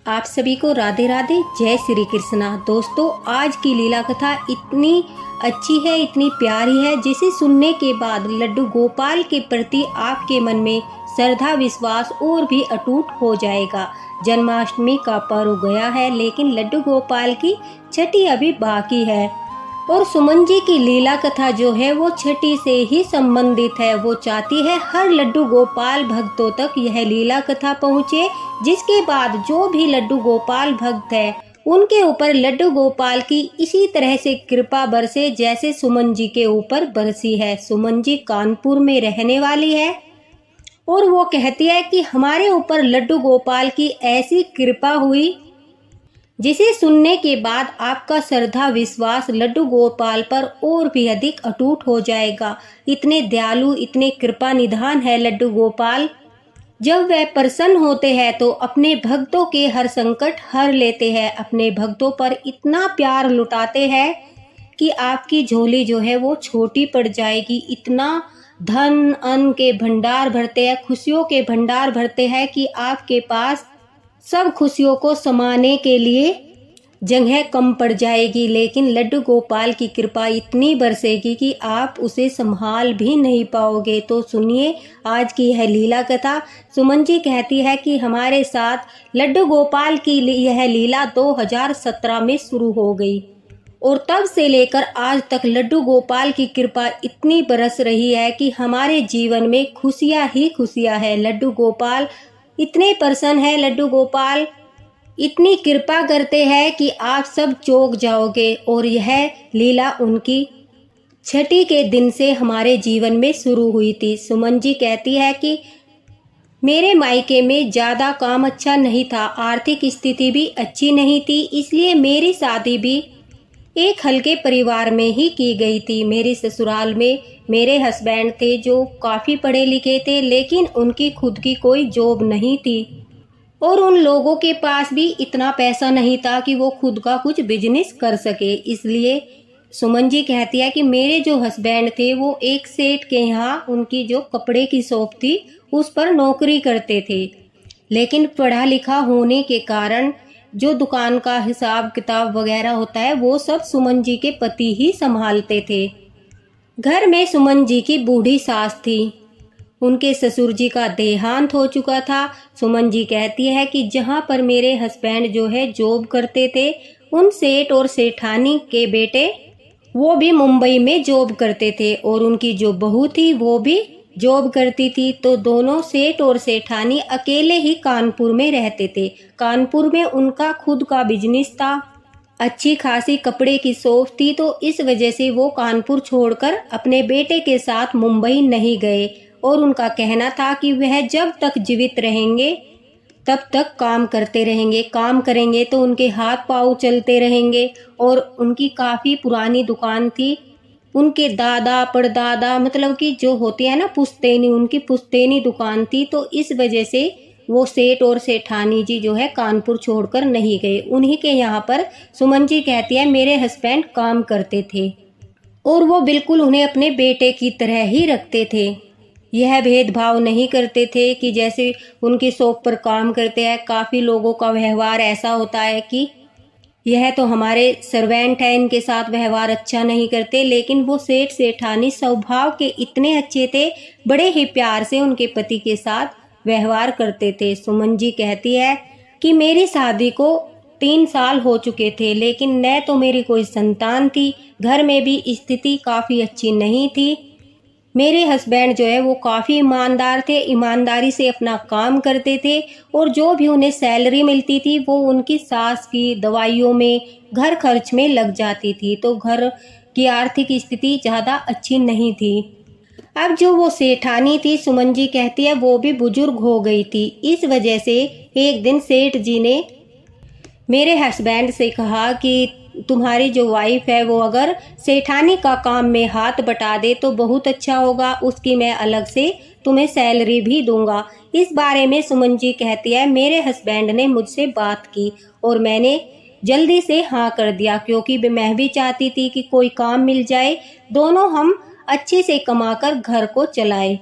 आप सभी को राधे राधे, जय श्री कृष्णा। दोस्तों, आज की लीला कथा इतनी अच्छी है, इतनी प्यारी है, जिसे सुनने के बाद लड्डू गोपाल के प्रति आपके मन में श्रद्धा विश्वास और भी अटूट हो जाएगा। जन्माष्टमी का पर्व गया है, लेकिन लड्डू गोपाल की छठी अभी बाकी है और सुमन जी की लीला कथा जो है वो छठी से ही संबंधित है। वो चाहती है हर लड्डू गोपाल भक्तों तक यह लीला कथा पहुँचे, जिसके बाद जो भी लड्डू गोपाल भक्त है उनके ऊपर लड्डू गोपाल की इसी तरह से कृपा बरसे जैसे सुमन जी के ऊपर बरसी है। सुमन जी कानपुर में रहने वाली है और वो कहती है कि हमारे ऊपर लड्डू गोपाल की ऐसी कृपा हुई जिसे सुनने के बाद आपका श्रद्धा विश्वास लड्डू गोपाल पर और भी अधिक अटूट हो जाएगा। इतने दयालु, इतने कृपा निधान है लड्डू गोपाल। जब वह प्रसन्न होते हैं तो अपने भक्तों के हर संकट हर लेते हैं, अपने भक्तों पर इतना प्यार लुटाते हैं कि आपकी झोली जो है वो छोटी पड़ जाएगी। इतना धन अन्न के भंडार भरते हैं, खुशियों के भंडार भरते हैं कि आपके पास सब खुशियों को समाने के लिए जगह कम पड़ जाएगी। लेकिन लड्डू गोपाल की कृपा इतनी बरसेगी कि आप उसे संभाल भी नहीं पाओगे। तो सुनिए आज की यह लीला कथा। सुमन जी कहती है कि हमारे साथ लड्डू गोपाल की यह लीला 2017 में शुरू हो गई और तब से लेकर आज तक लड्डू गोपाल की कृपा इतनी बरस रही है कि हमारे जीवन में खुशियाँ ही खुशियाँ है। लड्डू गोपाल इतने प्रसन्न है, लड्डू गोपाल इतनी कृपा करते हैं कि आप सब चौंक जाओगे। और यह लीला उनकी छठी के दिन से हमारे जीवन में शुरू हुई थी। सुमन जी कहती है कि मेरे मायके में ज़्यादा काम अच्छा नहीं था, आर्थिक स्थिति भी अच्छी नहीं थी, इसलिए मेरी शादी भी एक हल्के परिवार में ही की गई थी। मेरे ससुराल में मेरे हस्बैंड थे जो काफ़ी पढ़े लिखे थे, लेकिन उनकी खुद की कोई जॉब नहीं थी और उन लोगों के पास भी इतना पैसा नहीं था कि वो खुद का कुछ बिजनेस कर सके। इसलिए सुमन जी कहती है कि मेरे जो हस्बैंड थे वो एक सेठ के यहाँ उनकी जो कपड़े की शॉप थी उस पर नौकरी करते थे, लेकिन पढ़ा लिखा होने के कारण जो दुकान का हिसाब किताब वगैरह होता है वो सब सुमन जी के पति ही संभालते थे। घर में सुमन जी की बूढ़ी सास थी, उनके ससुर जी का देहांत हो चुका था। सुमन जी कहती है कि जहाँ पर मेरे हस्बैंड जो है जॉब करते थे, उन सेठ और सेठानी के बेटे वो भी मुंबई में जॉब करते थे और उनकी जो बहू थी वो भी जॉब करती थी। तो दोनों सेठ और सेठानी अकेले ही कानपुर में रहते थे। कानपुर में उनका खुद का बिजनेस था, अच्छी खासी कपड़े की शॉप थी, तो इस वजह से वो कानपुर छोड़कर अपने बेटे के साथ मुंबई नहीं गए और उनका कहना था कि वह जब तक जीवित रहेंगे तब तक काम करते रहेंगे, काम करेंगे तो उनके हाथ पांव चलते रहेंगे। और उनकी काफ़ी पुरानी दुकान थी, उनके दादा परदादा मतलब कि जो होती है ना पुश्तैनी, उनकी पुश्तैनी दुकान थी। तो इस वजह से वो सेठ और सेठानी जी जो है कानपुर छोड़कर नहीं गए। उन्हीं के यहाँ पर सुमन जी कहती है मेरे हस्बैंड काम करते थे और वो बिल्कुल उन्हें अपने बेटे की तरह ही रखते थे। यह भेदभाव नहीं करते थे कि जैसे उनकी शॉप पर काम करते हैं। काफ़ी लोगों का व्यवहार ऐसा होता है कि यह तो हमारे सर्वेंट है, इनके साथ व्यवहार अच्छा नहीं करते, लेकिन वो सेठ सेठानी स्वभाव के इतने अच्छे थे, बड़े ही प्यार से उनके पति के साथ व्यवहार करते थे। सुमन जी कहती है कि मेरी शादी को 3 साल हो चुके थे, लेकिन न तो मेरी कोई संतान थी, घर में भी स्थिति काफ़ी अच्छी नहीं थी। मेरे हस्बैंड जो है वो काफ़ी ईमानदार थे, ईमानदारी से अपना काम करते थे और जो भी उन्हें सैलरी मिलती थी वो उनकी सास की दवाइयों में, घर खर्च में लग जाती थी। तो घर की आर्थिक स्थिति ज़्यादा अच्छी नहीं थी। अब जो वो सेठानी थी, सुमन जी कहती है वो भी बुजुर्ग हो गई थी। इस वजह से एक दिन सेठ जी ने मेरे हस्बैंड से कहा कि तुम्हारी जो वाइफ है वो अगर सेठानी का काम में हाथ बटा दे तो बहुत अच्छा होगा, उसकी मैं अलग से तुम्हें सैलरी भी दूंगा। इस बारे में सुमन जी कहती है मेरे हस्बैंड ने मुझसे बात की और मैंने जल्दी से हाँ कर दिया, क्योंकि मैं भी चाहती थी कि कोई काम मिल जाए, दोनों हम अच्छे से कमाकर घर को चलाए।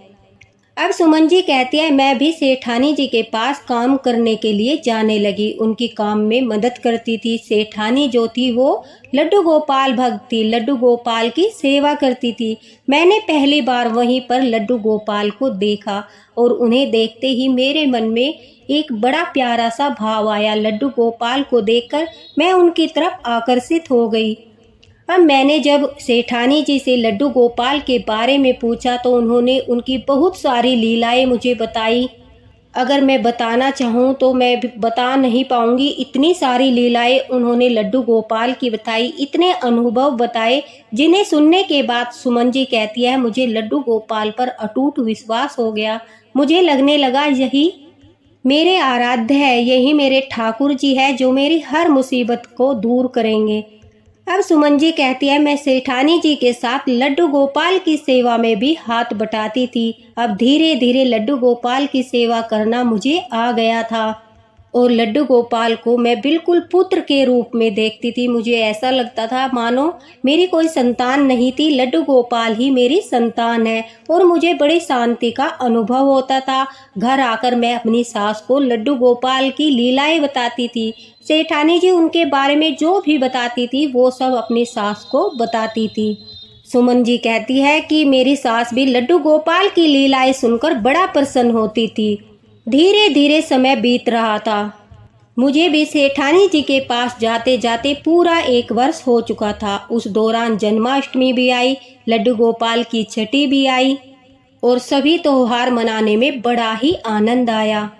अब सुमन जी कहती है मैं भी सेठानी जी के पास काम करने के लिए जाने लगी। उनकी काम में मदद करती थी। सेठानी जो थी वो लड्डू गोपाल भक्त थी, लड्डू गोपाल की सेवा करती थी। मैंने पहली बार वहीं पर लड्डू गोपाल को देखा और उन्हें देखते ही मेरे मन में एक बड़ा प्यारा सा भाव आया। लड्डू गोपाल को देखकर मैं उनकी तरफ आकर्षित हो गई। अब मैंने जब सेठानी जी से लड्डू गोपाल के बारे में पूछा तो उन्होंने उनकी बहुत सारी लीलाएं मुझे बताई। अगर मैं बताना चाहूँ तो मैं बता नहीं पाऊँगी, इतनी सारी लीलाएं उन्होंने लड्डू गोपाल की बताई, इतने अनुभव बताए जिन्हें सुनने के बाद सुमन जी कहती है मुझे लड्डू गोपाल पर अटूट विश्वास हो गया। मुझे लगने लगा यही मेरे आराध्य है, यही मेरे ठाकुर जी है जो मेरी हर मुसीबत को दूर करेंगे। अब सुमन जी कहती है मैं सेठानी जी के साथ लड्डू गोपाल की सेवा में भी हाथ बटाती थी। अब धीरे धीरे लड्डू गोपाल की सेवा करना मुझे आ गया था और लड्डू गोपाल को मैं बिल्कुल पुत्र के रूप में देखती थी। मुझे ऐसा लगता था मानो मेरी कोई संतान नहीं थी, लड्डू गोपाल ही मेरी संतान है और मुझे बड़ी शांति का अनुभव होता था। घर आकर मैं अपनी सास को लड्डू गोपाल की लीलाएं बताती थी। सेठानी जी उनके बारे में जो भी बताती थी वो सब अपनी सास को बताती थी। सुमन जी कहती है कि मेरी सास भी लड्डू गोपाल की लीलाएं सुनकर बड़ा प्रसन्न होती थी। धीरे धीरे समय बीत रहा था। मुझे भी सेठानी जी के पास जाते जाते पूरा 1 वर्ष हो चुका था। उस दौरान जन्माष्टमी भी आई, लड्डू गोपाल की छठी भी आई और सभी त्योहार मनाने में बड़ा ही आनंद आया।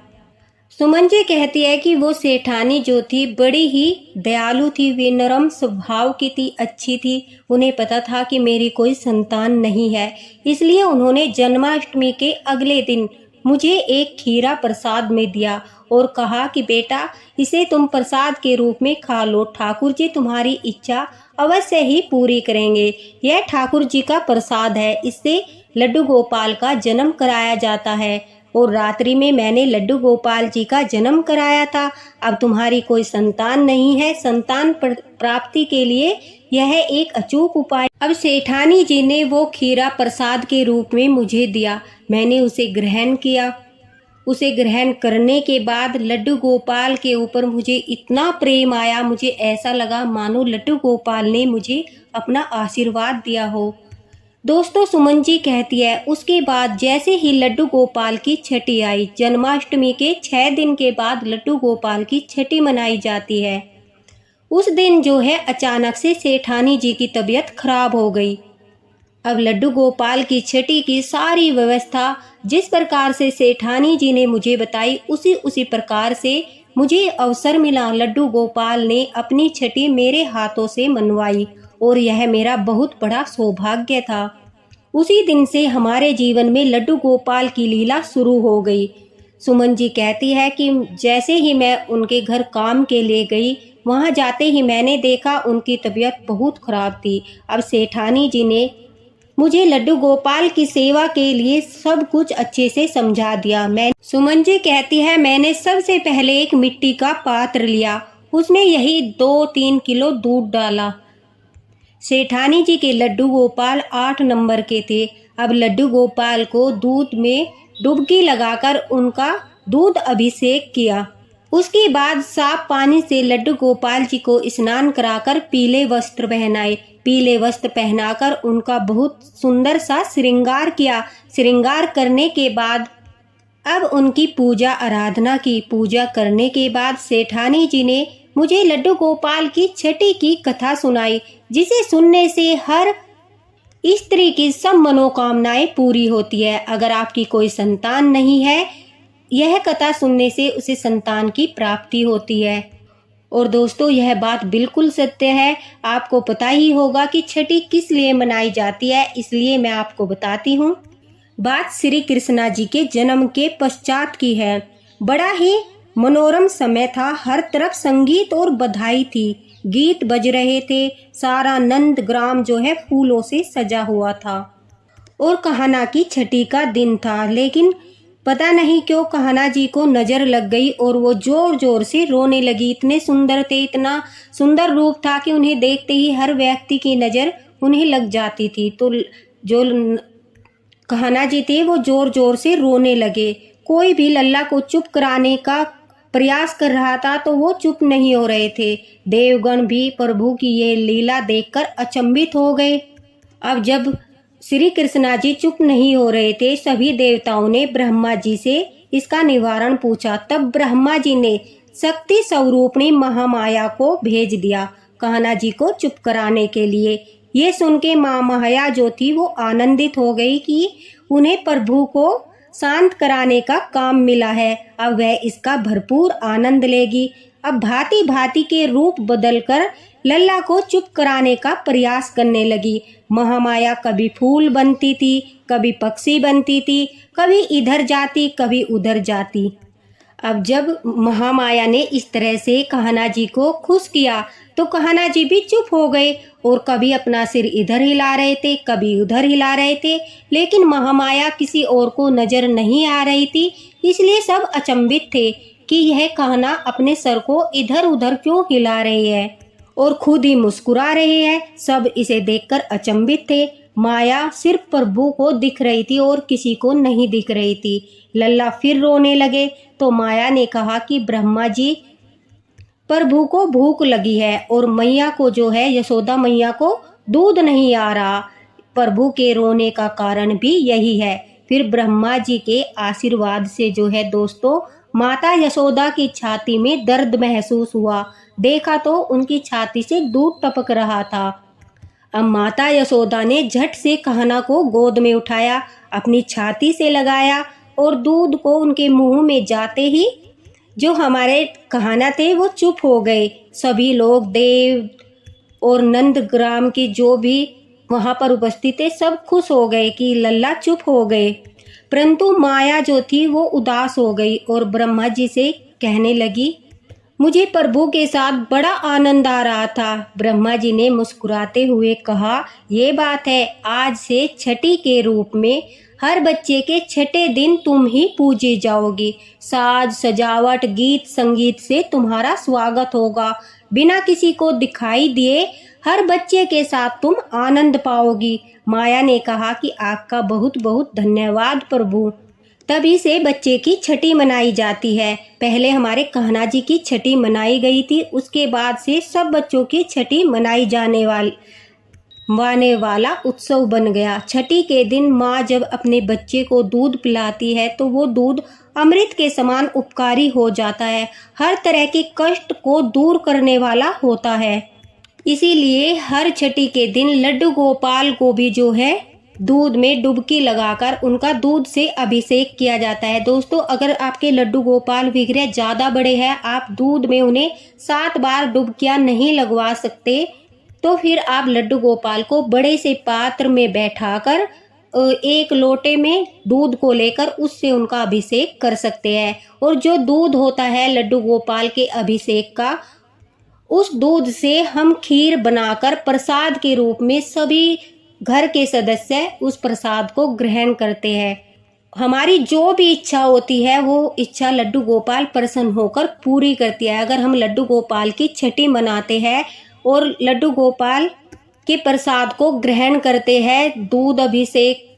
सुमन जी कहती है कि वो सेठानी जो थी बड़ी ही दयालु थी, वे नरम स्वभाव की थी, अच्छी थी। उन्हें पता था कि मेरी कोई संतान नहीं है, इसलिए उन्होंने जन्माष्टमी के अगले दिन मुझे एक खीरा प्रसाद में दिया और कहा कि बेटा इसे तुम प्रसाद के रूप में खा लो, ठाकुर जी तुम्हारी इच्छा अवश्य ही पूरी करेंगे। यह ठाकुर जी का प्रसाद है, इससे लड्डू गोपाल का जन्म कराया जाता है और रात्रि में मैंने लड्डू गोपाल जी का जन्म कराया था। अब तुम्हारी कोई संतान नहीं है, संतान प्राप्ति के लिए यह एक अचूक उपाय। अब सेठानी जी ने वो खीरा प्रसाद के रूप में मुझे दिया। मैंने उसे ग्रहण किया। उसे ग्रहण करने के बाद लड्डू गोपाल के ऊपर मुझे इतना प्रेम आया, मुझे ऐसा लगा मानो लड्डू गोपाल ने मुझे अपना आशीर्वाद दिया हो। दोस्तों सुमन जी कहती है उसके बाद जैसे ही लड्डू गोपाल की छठी आई, जन्माष्टमी के 6 दिन के बाद लड्डू गोपाल की छठी मनाई जाती है। उस दिन जो है अचानक से सेठानी जी की तबीयत खराब हो गई। अब लड्डू गोपाल की छठी की सारी व्यवस्था जिस प्रकार से सेठानी जी ने मुझे बताई उसी प्रकार से मुझे अवसर मिला। लड्डू गोपाल ने अपनी छठी मेरे हाथों से मनवाई और यह मेरा बहुत बड़ा सौभाग्य था। उसी दिन से हमारे जीवन में लड्डू गोपाल की लीला शुरू हो गई। सुमन जी कहती है कि जैसे ही मैं उनके घर काम के लिए गई, वहां जाते ही मैंने देखा उनकी तबीयत बहुत खराब थी। अब सेठानी जी ने मुझे लड्डू गोपाल की सेवा के लिए सब कुछ अच्छे से समझा दिया। सुमन जी कहती है मैंने सबसे पहले एक मिट्टी का पात्र लिया, उसमें यही 2-3 किलो दूध डाला। सेठानी जी के लड्डू गोपाल 8 नंबर के थे। अब लड्डू गोपाल को दूध में डुबकी लगाकर उनका दूध अभिषेक किया। उसके बाद साफ पानी से लड्डू गोपाल जी को स्नान कराकर पीले वस्त्र पहनाए। पीले वस्त्र पहनाकर उनका बहुत सुंदर सा श्रृंगार किया। श्रृंगार करने के बाद अब उनकी पूजा आराधना की। पूजा करने के बाद सेठानी जी ने मुझे लड्डू गोपाल की छठी की कथा सुनाई, जिसे सुनने से हर स्त्री की सब मनोकामनाएं पूरी होती है। अगर आपकी कोई संतान नहीं है, यह कथा सुनने से उसे संतान की प्राप्ति होती है। और दोस्तों यह बात बिल्कुल सत्य है। आपको पता ही होगा कि छठी किस लिए मनाई जाती है, इसलिए मैं आपको बताती हूँ। बात श्री कृष्णा जी के जन्म के पश्चात की है। बड़ा ही मनोरम समय था, हर तरफ संगीत और बधाई थी, गीत बज रहे थे। सारा नंद ग्राम जो है फूलों से सजा हुआ था और कहना की छठी का दिन था। लेकिन पता नहीं क्यों कहना जी को नजर लग गई और वो जोर जोर से रोने लगी। इतने सुंदर थे, इतना सुंदर रूप था कि उन्हें देखते ही हर व्यक्ति की नजर उन्हें लग जाती थी। तो जो कान्हा जी थे वो जोर जोर से रोने लगे। कोई भी लल्ला को चुप कराने का प्रयास कर रहा था तो वो चुप नहीं हो रहे थे। देवगण भी प्रभु की ये लीला देखकर अचंभित हो गए। अब जब श्री कृष्णा जी चुप नहीं हो रहे थे, सभी देवताओं ने ब्रह्मा जी से इसका निवारण पूछा। तब ब्रह्मा जी ने शक्ति स्वरूपणी महामाया को भेज दिया कान्हा जी को चुप कराने के लिए। ये सुन के माँ माया जो थी वो आनंदित हो गई कि उन्हें प्रभु को शांत कराने का काम मिला है। अब वह इसका भरपूर आनंद लेगी। अब भांति भांति के रूप बदलकर लल्ला को चुप कराने का प्रयास करने लगी। महामाया कभी फूल बनती थी, कभी पक्षी बनती थी, कभी इधर जाती, कभी उधर जाती। अब जब महामाया ने इस तरह से कान्हा जी को खुश किया तो कान्हा जी भी चुप हो गए और कभी अपना सिर इधर हिला रहे थे, कभी उधर हिला रहे थे, लेकिन महामाया किसी और को नजर नहीं आ रही थी। इसलिए सब अचंभित थे कि यह कान्हा अपने सर को इधर उधर क्यों हिला रही है और खुद ही मुस्कुरा रहे हैं। सब इसे देखकर अचंभित थे। माया सिर्फ प्रभु को दिख रही थी और किसी को नहीं दिख रही थी। लल्ला फिर रोने लगे तो माया ने कहा कि ब्रह्मा जी, प्रभु को भूख लगी है और मैया को जो है यशोदा मैया को दूध नहीं आ रहा। प्रभु के रोने का कारण भी यही है। फिर ब्रह्मा जी के आशीर्वाद से जो है दोस्तों, माता यशोदा की छाती में दर्द महसूस हुआ। देखा तो उनकी छाती से दूध टपक रहा था। अब माता यशोदा ने झट से कान्हा को गोद में उठाया, अपनी छाती से लगाया और दूध को उनके मुंह में जाते ही जो हमारे कान्हा थे वो चुप हो गए। सभी लोग, देव और नंदग्राम के जो भी वहाँ पर उपस्थित थे, सब खुश हो गए कि लल्ला चुप हो गए। परंतु माया जो थी वो उदास हो गई और ब्रह्मा जी से कहने लगी, मुझे प्रभु के साथ बड़ा आनंद आ रहा था। ब्रह्मा जी ने मुस्कुराते हुए कहा, ये बात है, आज से छठी के रूप में हर बच्चे के छठे दिन तुम ही पूजी जाओगी। साज सजावट गीत संगीत से तुम्हारा स्वागत होगा। बिना किसी को दिखाई दिए हर बच्चे के साथ तुम आनंद पाओगी। माया ने कहा कि आपका बहुत बहुत धन्यवाद प्रभु। तभी से बच्चे की छठी मनाई जाती है। पहले हमारे कान्हा जी की छठी मनाई गई थी, उसके बाद से सब बच्चों की छठी मनाई जाने वाला उत्सव बन गया। छठी के दिन माँ जब अपने बच्चे को दूध पिलाती है तो वो दूध अमृत के समान उपकारी हो जाता है, हर तरह के कष्ट को दूर करने वाला होता है। इसीलिए हर छठी के दिन लड्डू गोपाल को भी जो है दूध में डुबकी लगाकर उनका दूध से अभिषेक किया जाता है। दोस्तों, अगर आपके लड्डू गोपाल विग्रह ज़्यादा बड़े हैं, आप दूध में उन्हें 7 बार डुबकियां नहीं लगवा सकते, तो फिर आप लड्डू गोपाल को बड़े से पात्र में बैठाकर एक लोटे में दूध को लेकर उससे उनका अभिषेक कर सकते हैं। और जो दूध होता है लड्डू गोपाल के अभिषेक का, उस दूध से हम खीर बनाकर प्रसाद के रूप में सभी घर के सदस्य उस प्रसाद को ग्रहण करते हैं। हमारी जो भी इच्छा होती है वो इच्छा लड्डू गोपाल प्रसन्न होकर पूरी करती है। अगर हम लड्डू गोपाल की छठी मनाते हैं और लड्डू गोपाल के प्रसाद को ग्रहण करते हैं, दूध अभिषेक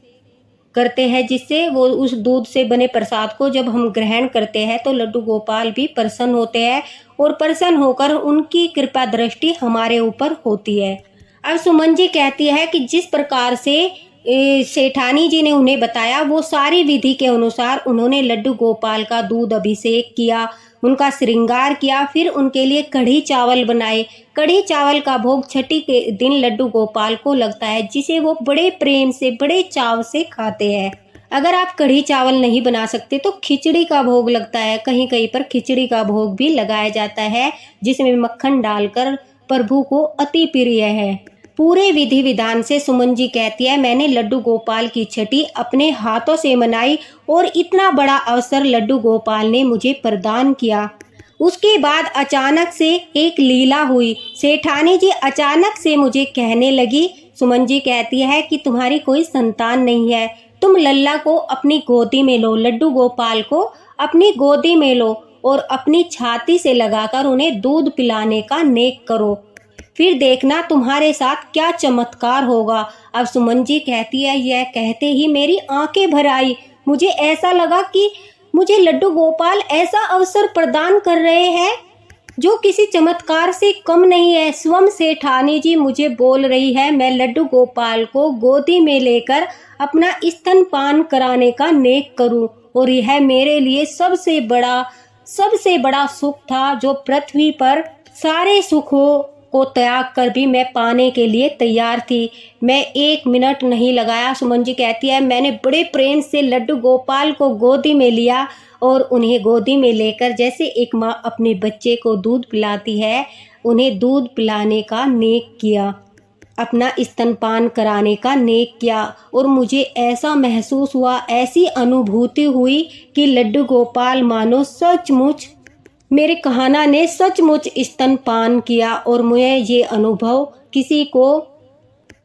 करते हैं, जिससे वो उस दूध से बने प्रसाद को जब हम ग्रहण करते हैं तो लड्डू गोपाल भी प्रसन्न होते हैं और प्रसन्न होकर उनकी कृपा दृष्टि हमारे ऊपर होती है। अब सुमन जी कहती है कि जिस प्रकार से सेठानी जी ने उन्हें बताया वो सारी विधि के अनुसार उन्होंने लड्डू गोपाल का दूध अभिषेक किया, उनका श्रृंगार किया, फिर उनके लिए कढ़ी चावल बनाए। कढ़ी चावल का भोग छठी के दिन लड्डू गोपाल को लगता है, जिसे वो बड़े प्रेम से बड़े चाव से खाते हैं। अगर आप कढ़ी चावल नहीं बना सकते तो खिचड़ी का भोग लगता है। कहीं कहीं पर खिचड़ी का भोग भी लगाया जाता है, जिसमें मक्खन डालकर प्रभु को अति प्रिय है। पूरे विधि विधान से सुमन जी कहती है, मैंने लड्डू गोपाल की छठी अपने हाथों से मनाई और इतना बड़ा अवसर लड्डू गोपाल ने मुझे प्रदान किया। उसके बाद अचानक से एक लीला हुई। सेठानी जी अचानक से मुझे कहने लगी, सुमन जी कहती है कि तुम्हारी कोई संतान नहीं है, तुम लल्ला को अपनी गोदी में लो, लड्डू गोपाल को अपनी गोदी में लो और अपनी छाती से लगाकर उन्हें दूध पिलाने का नेक करो। फिर देखना तुम्हारे साथ क्या चमत्कार होगा। अब सुमन जी कहती है, यह कहते ही मेरी आंखें भर आई। मुझे ऐसा लगा कि मुझे लड्डू गोपाल ऐसा अवसर प्रदान कर रहे हैं जो किसी चमत्कार से कम नहीं है। स्वयं सेठानी जी मुझे बोल रही है मैं लड्डू गोपाल को गोदी में लेकर अपना स्तनपान कराने का नेक करूं, और यह मेरे लिए सबसे बड़ा सुख था जो पृथ्वी पर सारे सुखों को त्याग कर भी मैं पाने के लिए तैयार थी। मैं 1 मिनट नहीं लगाया। सुमन जी कहती है मैंने बड़े प्रेम से लड्डू गोपाल को गोदी में लिया और उन्हें गोदी में लेकर जैसे एक माँ अपने बच्चे को दूध पिलाती है, उन्हें दूध पिलाने का नेक किया, अपना स्तनपान कराने का नेक किया। और मुझे ऐसा महसूस हुआ, ऐसी अनुभूति हुई कि लड्डू गोपाल मानो सचमुच मेरे कहाना ने सचमुच स्तनपान किया। और मैं ये अनुभव किसी को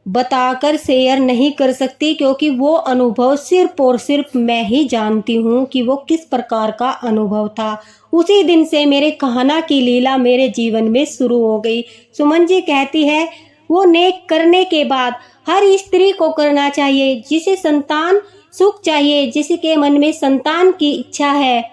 बताकर शेयर नहीं कर सकती, क्योंकि वो अनुभव सिर्फ और सिर्फ मैं ही जानती हूँ कि वो किस प्रकार का अनुभव था। उसी दिन से मेरे कहाना की लीला मेरे जीवन में शुरू हो गई। सुमन जी कहती है वो नेक करने के बाद हर स्त्री को करना चाहिए जिसे संतान सुख चाहिए, जिसके मन में संतान की इच्छा है।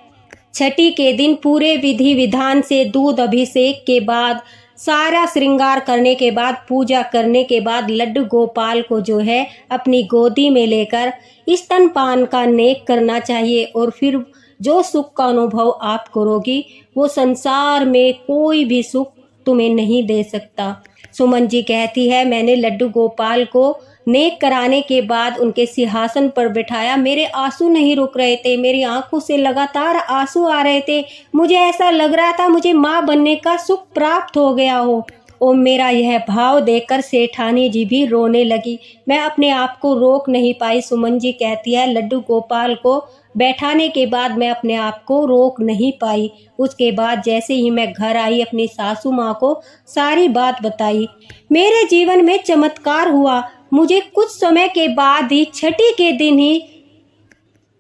छठी के दिन पूरे विधि विधान से दूध अभिषेक के बाद, सारा श्रृंगार करने के बाद, पूजा करने के बाद लड्डू गोपाल को जो है अपनी गोदी में लेकर स्तनपान का नेक करना चाहिए। और फिर जो सुख का अनुभव आप करोगी वो संसार में कोई भी सुख तुम्हें नहीं दे सकता। सुमन जी कहती है मैंने लड्डू गोपाल को नेक कराने के बाद उनके सिंहासन पर बिठाया। मेरे आंसू नहीं रुक रहे थे, मेरी आंखों से लगातार आंसू आ रहे थे। मुझे ऐसा लग रहा था मुझे माँ बनने का सुख प्राप्त हो गया हो। और मेरा यह भाव देखकर सेठानी जी भी रोने लगी। मैं अपने आप को रोक नहीं पाई। सुमन जी कहती है लड्डू गोपाल को बैठाने के बाद मैं अपने आप को रोक नहीं पाई। उसके बाद जैसे ही मैं घर आई अपनी सासू माँ को सारी बात बताई। मेरे जीवन में चमत्कार हुआ। मुझे कुछ समय के बाद ही छठी के दिन ही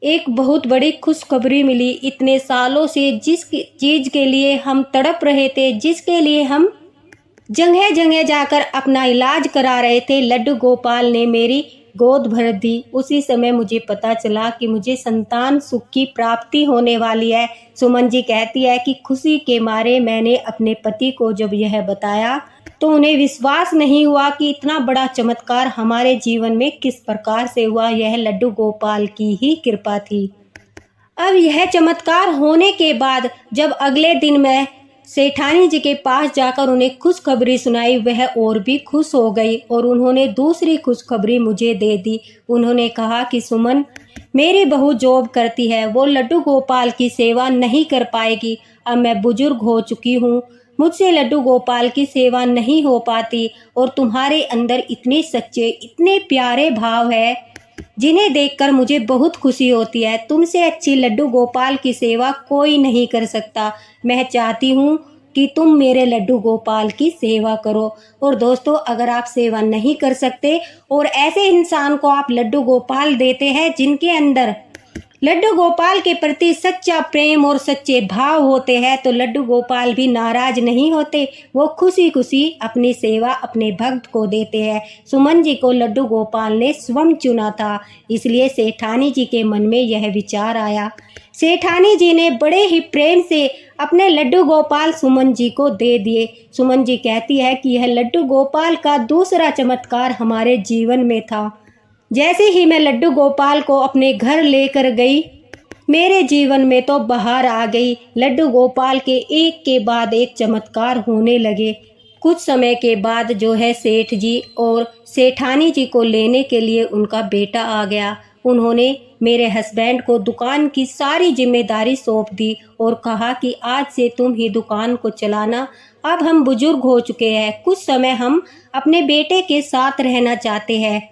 एक बहुत बड़ी खुशखबरी मिली। इतने सालों से जिस चीज के लिए हम तड़प रहे थे, जिसके लिए हम जगह जगह जाकर अपना इलाज करा रहे थे, लड्डू गोपाल ने मेरी गोद भर दी। उसी समय मुझे पता चला कि मुझे संतान सुख की प्राप्ति होने वाली है। सुमन जी कहती है कि खुशी के मारे मैंने अपने पति को जब यह बताया तो उन्हें विश्वास नहीं हुआ कि इतना बड़ा चमत्कार हमारे जीवन में किस प्रकार से हुआ। यह लड्डू गोपाल की ही कृपा थी। अब यह चमत्कार होने के बाद जब अगले दिन मैं सेठानी जी के पास जाकर उन्हें खुशखबरी सुनाई, वह और भी खुश हो गई और उन्होंने दूसरी खुशखबरी मुझे दे दी। उन्होंने कहा कि सुमन, मेरी बहू जॉब करती है, वो लड्डू गोपाल की सेवा नहीं कर पाएगी। अब मैं बुजुर्ग हो चुकी हूँ, मुझसे लड्डू गोपाल की सेवा नहीं हो पाती। और तुम्हारे अंदर इतने सच्चे, इतने प्यारे भाव है जिन्हें देखकर मुझे बहुत खुशी होती है। तुमसे अच्छी लड्डू गोपाल की सेवा कोई नहीं कर सकता। मैं चाहती हूँ कि तुम मेरे लड्डू गोपाल की सेवा करो। और दोस्तों, अगर आप सेवा नहीं कर सकते और ऐसे इंसान को आप लड्डू गोपाल देते हैं जिनके अंदर लड्डू गोपाल के प्रति सच्चा प्रेम और सच्चे भाव होते हैं, तो लड्डू गोपाल भी नाराज नहीं होते। वो खुशी खुशी अपनी सेवा अपने भक्त को देते हैं। सुमन जी को लड्डू गोपाल ने स्वयं चुना था, इसलिए सेठानी जी के मन में यह विचार आया। सेठानी जी ने बड़े ही प्रेम से अपने लड्डू गोपाल सुमन जी को दे दिए। सुमन जी कहती है कि यह लड्डू गोपाल का दूसरा चमत्कार हमारे जीवन में था। जैसे ही मैं लड्डू गोपाल को अपने घर लेकर गई, मेरे जीवन में तो बहार आ गई। लड्डू गोपाल के एक के बाद एक चमत्कार होने लगे। कुछ समय के बाद जो है सेठ जी और सेठानी जी को लेने के लिए उनका बेटा आ गया। उन्होंने मेरे हस्बैंड को दुकान की सारी जिम्मेदारी सौंप दी और कहा कि आज से तुम ही दुकान को चलाना। अब हम बुजुर्ग हो चुके हैं, कुछ समय हम अपने बेटे के साथ रहना चाहते हैं।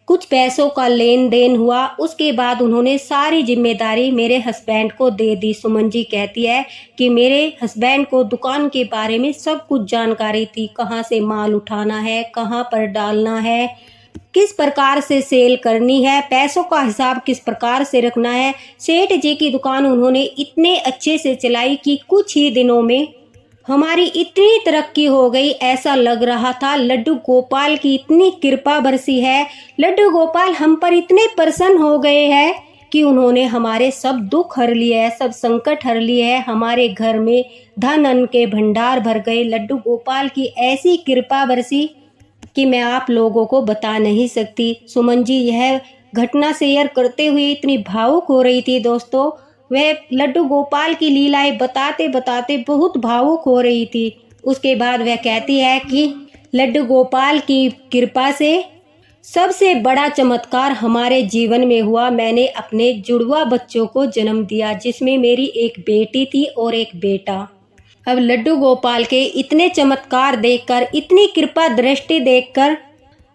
कुछ पैसों का लेन देन हुआ, उसके बाद उन्होंने सारी जिम्मेदारी मेरे हस्बैंड को दे दी। सुमन जी कहती है कि मेरे हस्बैंड को दुकान के बारे में सब कुछ जानकारी थी, कहाँ से माल उठाना है, कहाँ पर डालना है, किस प्रकार से सेल करनी है, पैसों का हिसाब किस प्रकार से रखना है। सेठ जी की दुकान उन्होंने इतने अच्छे से चलाई कि कुछ ही दिनों में हमारी इतनी तरक्की हो गई, ऐसा लग रहा था लड्डू गोपाल की इतनी कृपा बरसी है। लड्डू गोपाल हम पर इतने प्रसन्न हो गए हैं कि उन्होंने हमारे सब दुख हर लिए है, सब संकट हर लिए है। हमारे घर में धन अन्न के भंडार भर गए। लड्डू गोपाल की ऐसी कृपा बरसी कि मैं आप लोगों को बता नहीं सकती। सुमन जी यह घटना शेयर करते हुए इतनी भावुक हो रही थी दोस्तों। वह लड्डू गोपाल की लीलाएं बताते बताते बहुत भावुक हो रही थी। उसके बाद वह कहती है कि लड्डू गोपाल की कृपा से सबसे बड़ा चमत्कार हमारे जीवन में हुआ। मैंने अपने जुड़वा बच्चों को जन्म दिया, जिसमें मेरी एक बेटी थी और एक बेटा। अब लड्डू गोपाल के इतने चमत्कार देखकर, इतनी कृपा दृष्टि देखकर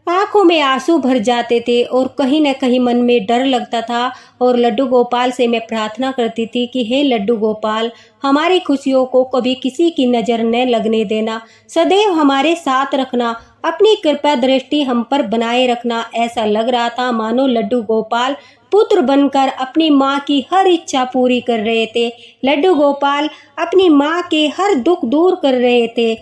आंखों में आंसू भर जाते थे और कहीं न कहीं मन में डर लगता था। और लड्डू गोपाल से मैं प्रार्थना करती थी कि हे लड्डू गोपाल, हमारी खुशियों को कभी किसी की नज़र न लगने देना, सदैव हमारे साथ रखना, अपनी कृपा दृष्टि हम पर बनाए रखना। ऐसा लग रहा था मानो लड्डू गोपाल पुत्र बनकर अपनी माँ की हर इच्छा पूरी कर रहे थे। लड्डू गोपाल अपनी माँ के हर दुख दूर कर रहे थे।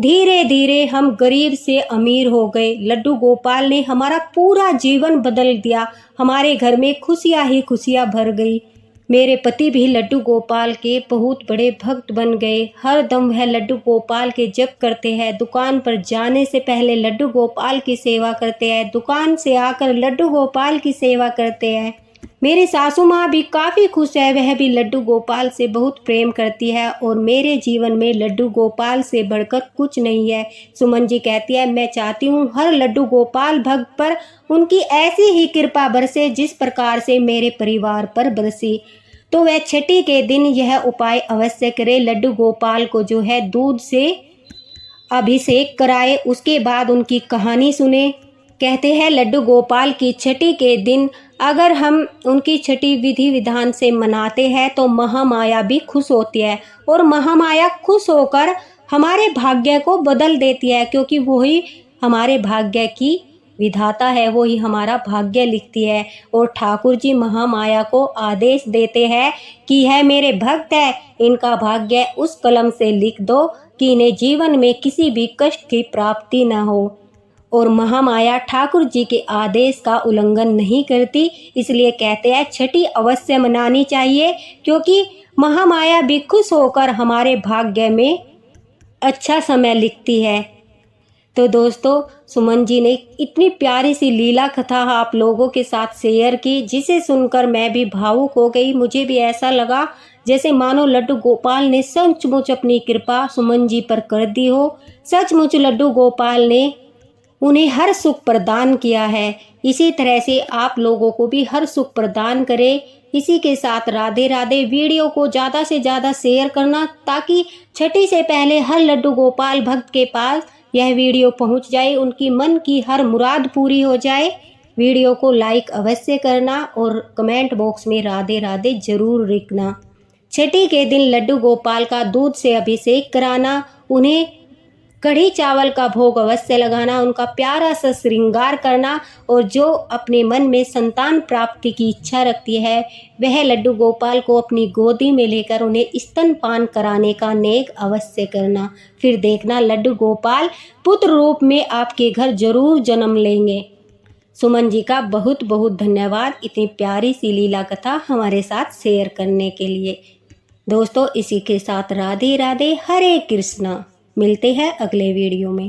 धीरे धीरे हम गरीब से अमीर हो गए। लड्डू गोपाल ने हमारा पूरा जीवन बदल दिया। हमारे घर में खुशियाँ ही खुशियाँ भर गई। मेरे पति भी लड्डू गोपाल के बहुत बड़े भक्त बन गए। हर दम वह लड्डू गोपाल के जप करते हैं। दुकान पर जाने से पहले लड्डू गोपाल की सेवा करते हैं। दुकान से आकर लड्डू गोपाल की सेवा करते हैं। मेरी सासू माँ भी काफ़ी खुश है। वह भी लड्डू गोपाल से बहुत प्रेम करती है और मेरे जीवन में लड्डू गोपाल से बढ़कर कुछ नहीं है। सुमन जी कहती है, मैं चाहती हूँ हर लड्डू गोपाल भक्त पर उनकी ऐसी ही कृपा बरसे जिस प्रकार से मेरे परिवार पर बरसी। तो वह छठी के दिन यह उपाय अवश्य करे। लड्डू गोपाल को जो है दूध से अभिषेक कराए, उसके बाद उनकी कहानी सुने। कहते हैं लड्डू गोपाल की छठी के दिन अगर हम उनकी छठी विधि विधान से मनाते हैं तो महामाया भी खुश होती है और महामाया खुश होकर हमारे भाग्य को बदल देती है, क्योंकि वही हमारे भाग्य की विधाता है, वही हमारा भाग्य लिखती है। और ठाकुर जी महामाया को आदेश देते हैं कि यह मेरे भक्त है, इनका भाग्य उस कलम से लिख दो कि इन्हें जीवन में किसी भी कष्ट की प्राप्ति न हो। और महामाया ठाकुर जी के आदेश का उल्लंघन नहीं करती, इसलिए कहते हैं छठी अवश्य मनानी चाहिए, क्योंकि महामाया भी खुश होकर हमारे भाग्य में अच्छा समय लिखती है। तो दोस्तों, सुमन जी ने इतनी प्यारी सी लीला कथा आप लोगों के साथ शेयर की, जिसे सुनकर मैं भी भावुक हो गई। मुझे भी ऐसा लगा जैसे मानो लड्डू गोपाल ने सचमुच अपनी कृपा सुमन जी पर कर दी हो। सचमुच लड्डू गोपाल ने उन्हें हर सुख प्रदान किया है। इसी तरह से आप लोगों को भी हर सुख प्रदान करे। इसी के साथ राधे राधे। वीडियो को ज़्यादा से ज़्यादा शेयर करना, ताकि छठी से पहले हर लड्डू गोपाल भक्त के पास यह वीडियो पहुंच जाए, उनकी मन की हर मुराद पूरी हो जाए। वीडियो को लाइक अवश्य करना और कमेंट बॉक्स में राधे राधे जरूर लिखना। छठी के दिन लड्डू गोपाल का दूध से अभिषेक कराना, उन्हें कढ़ी चावल का भोग अवश्य लगाना, उनका प्यारा सा श्रृंगार करना, और जो अपने मन में संतान प्राप्ति की इच्छा रखती है वह लड्डू गोपाल को अपनी गोदी में लेकर उन्हें स्तनपान कराने का नेक अवश्य करना। फिर देखना लड्डू गोपाल पुत्र रूप में आपके घर जरूर जन्म लेंगे। सुमन जी का बहुत बहुत धन्यवाद इतनी प्यारी सी लीला कथा हमारे साथ शेयर करने के लिए। दोस्तों, इसी के साथ राधे राधे, हरे कृष्णा। मिलते हैं अगले वीडियो में।